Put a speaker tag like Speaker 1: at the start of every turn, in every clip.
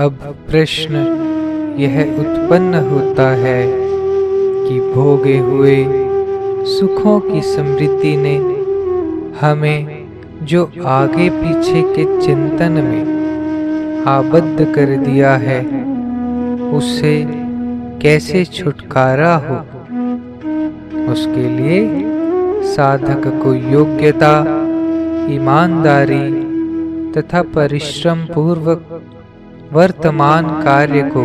Speaker 1: अब प्रश्न यह उत्पन्न होता है कि भोगे हुए सुखों की समृद्धि ने हमें जो आगे पीछे के चिंतन में आबद्ध कर दिया है, उससे कैसे छुटकारा हो। उसके लिए साधक को योग्यता, ईमानदारी तथा परिश्रम पूर्वक वर्तमान कार्य को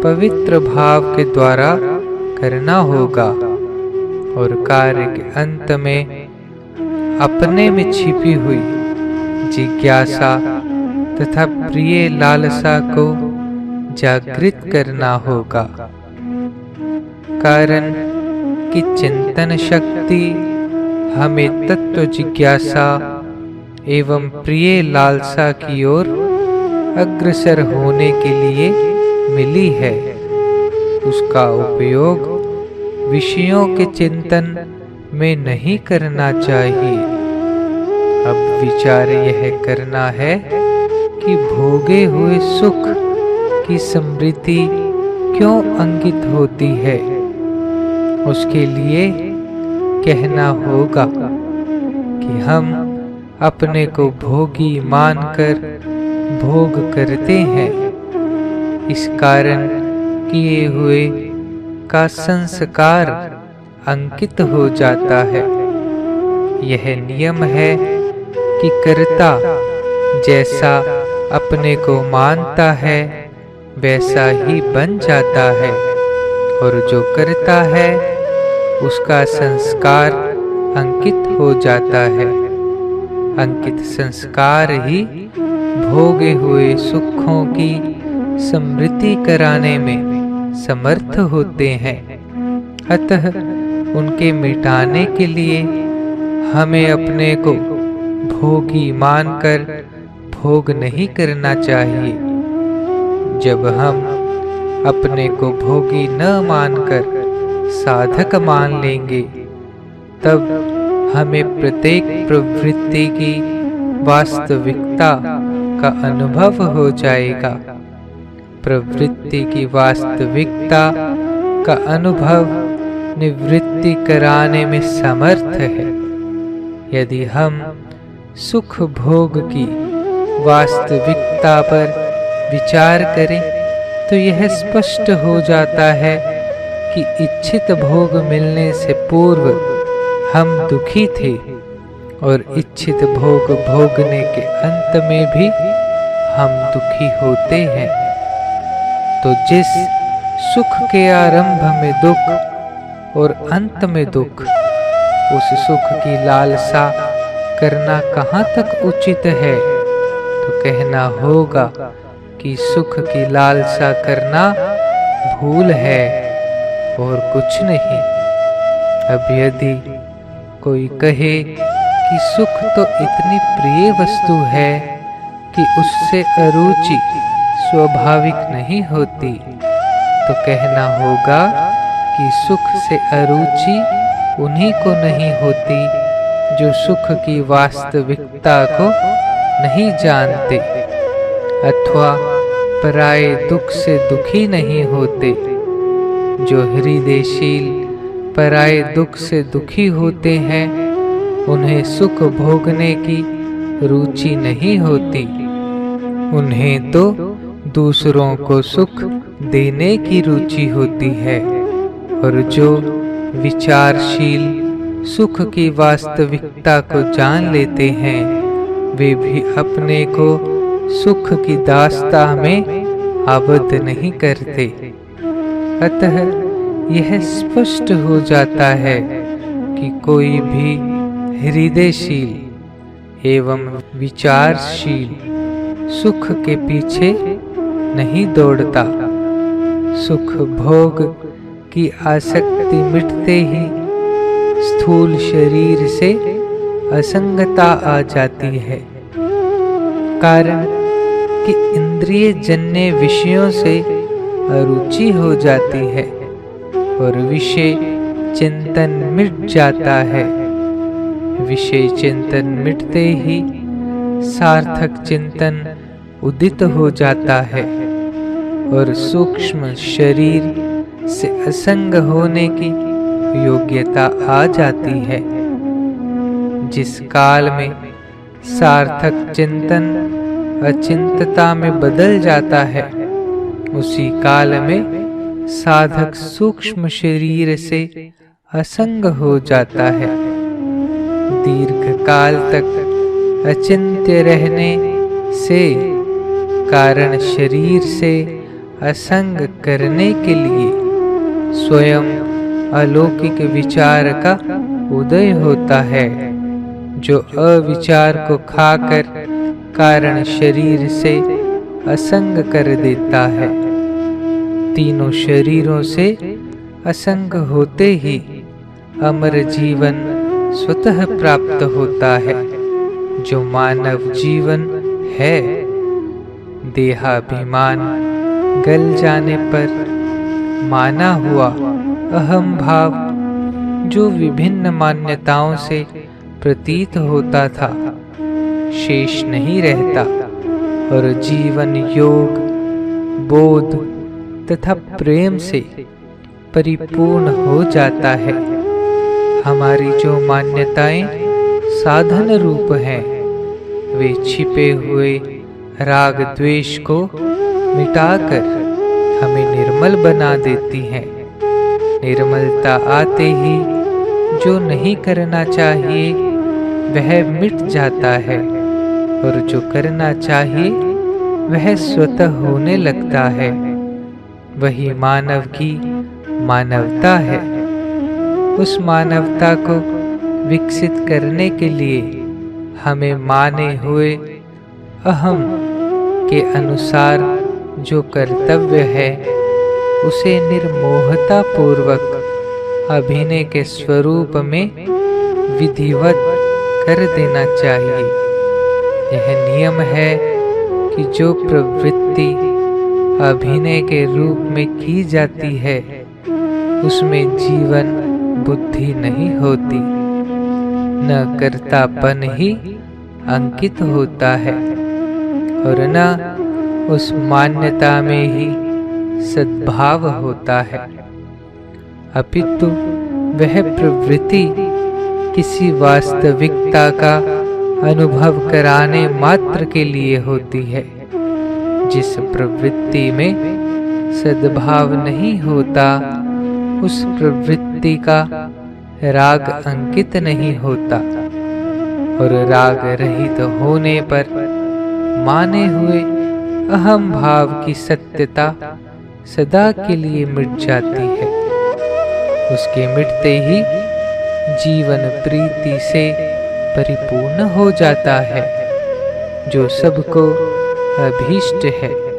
Speaker 1: पवित्र भाव के द्वारा करना होगा और कार्य के अंत में अपने में छिपी हुई जिज्ञासा तथा प्रिय लालसा को जागृत करना होगा। कारण कि चिंतन शक्ति हमें तत्व जिज्ञासा एवं प्रिय लालसा की ओर अग्रसर होने के लिए मिली है। उसका उपयोग विषयों के चिंतन में नहीं करना चाहिए। अब विचार यह करना है कि भोगे हुए सुख की समृद्धि क्यों अंकित होती है। उसके लिए कहना होगा कि हम अपने को भोगी मानकर भोग करते हैं। इस कारण किए हुए का संस्कार अंकित हो जाता है। यह नियम है कि कर्ता जैसा अपने को मानता है वैसा ही बन जाता है और जो करता है उसका संस्कार अंकित हो जाता है। अंकित संस्कार ही भोगे हुए सुखों की समृद्धि कराने में समर्थ होते हैं। अतः उनके मिटाने के लिए हमें अपने को भोगी मानकर भोग नहीं करना चाहिए। जब हम अपने को भोगी न मानकर साधक मान लेंगे, तब हमें प्रत्येक प्रवृत्ति की वास्तविकता का अनुभव हो जाएगा। प्रवृत्ति की वास्तविकता का अनुभव निवृत्ति कराने में समर्थ है। यदि हम सुख भोग की वास्तविकता पर विचार करें तो यह स्पष्ट हो जाता है कि इच्छित भोग मिलने से पूर्व हम दुखी थे और इच्छित भोग भोगने के अंत में भी हम दुखी होते हैं। तो जिस सुख के आरंभ में दुख और अंत में दुख, उस सुख की लालसा करना कहाँ तक उचित है। तो कहना होगा कि सुख की लालसा करना भूल है और कुछ नहीं। अब यदि कोई कहे कि सुख तो इतनी प्रिय वस्तु है कि उससे अरुचि स्वाभाविक नहीं होती, तो कहना होगा कि सुख से अरुचि उन्हीं को नहीं होती जो सुख की वास्तविकता को नहीं जानते, अथवा पराये दुख से दुखी नहीं होते। जो हृदयशील पराये दुख से दुखी होते हैं, उन्हें सुख भोगने की रुचि नहीं होती। उन्हें तो दूसरों को सुख देने की रुचि होती है। और जो विचारशील सुख की वास्तविकता को जान लेते हैं, वे भी अपने को सुख की दास्ता में आबद्ध नहीं करते। अतः यह स्पष्ट हो जाता है कि कोई भी हृदयशील एवं विचारशील सुख के पीछे नहीं दौड़ता। सुख भोग की आसक्ति मिटते ही स्थूल शरीर से असंगता आ जाती है। कारण कि इंद्रिय जन्य विषयों से अरुचि हो जाती है और विषय चिंतन मिट जाता है। विषय चिंतन मिटते ही सार्थक चिंतन उदित हो जाता है और सूक्ष्म शरीर से असंग होने की योग्यता आ जाती है। जिस काल में सार्थक चिंतन अचिंतता में बदल जाता है, उसी काल में साधक सूक्ष्म शरीर से असंग हो जाता है। दीर्घ काल तक अचिंत्य रहने से कारण शरीर से असंग करने के लिए स्वयं अलौकिक विचार का उदय होता है, जो अविचार को खाकर कारण शरीर से असंग कर देता है। तीनों शरीरों से असंग होते ही अमर जीवन स्वतः प्राप्त होता है, जो मानव जीवन है। देहाभिमान गल जाने पर माना हुआ अहम भाव, जो विभिन्न मान्यताओं से प्रतीत होता था, शेष नहीं रहता और जीवन योग, बोध तथा प्रेम से परिपूर्ण हो जाता है। हमारी जो मान्यताएं साधन रूप हैं, वे छिपे हुए राग द्वेष को मिटाकर हमें निर्मल बना देती हैं। निर्मलता आते ही जो नहीं करना चाहिए वह मिट जाता है और जो करना चाहिए वह स्वतः होने लगता है। वही मानव की मानवता है। उस मानवता को विकसित करने के लिए हमें माने हुए अहम के अनुसार जो कर्तव्य है, उसे निर्मोहता पूर्वक अभिनय के स्वरूप में विधिवत कर देना चाहिए। यह नियम है कि जो प्रवृत्ति अभिनय के रूप में की जाती है, उसमें जीवन बुद्धि नहीं होती, न कर्तापन ही अंकित होता है और न उस मान्यता में ही सद्भाव होता है, अपितु वह प्रवृत्ति किसी वास्तविकता का अनुभव कराने मात्र के लिए होती है। जिस प्रवृत्ति में सद्भाव नहीं होता, उस प्रवृत्ति का राग अंकित नहीं होता और राग रहित होने पर माने हुए अहम भाव की सत्यता सदा के लिए मिट जाती है। उसके मिटते ही जीवन प्रीति से परिपूर्ण हो जाता है, जो सबको अभीष्ट है।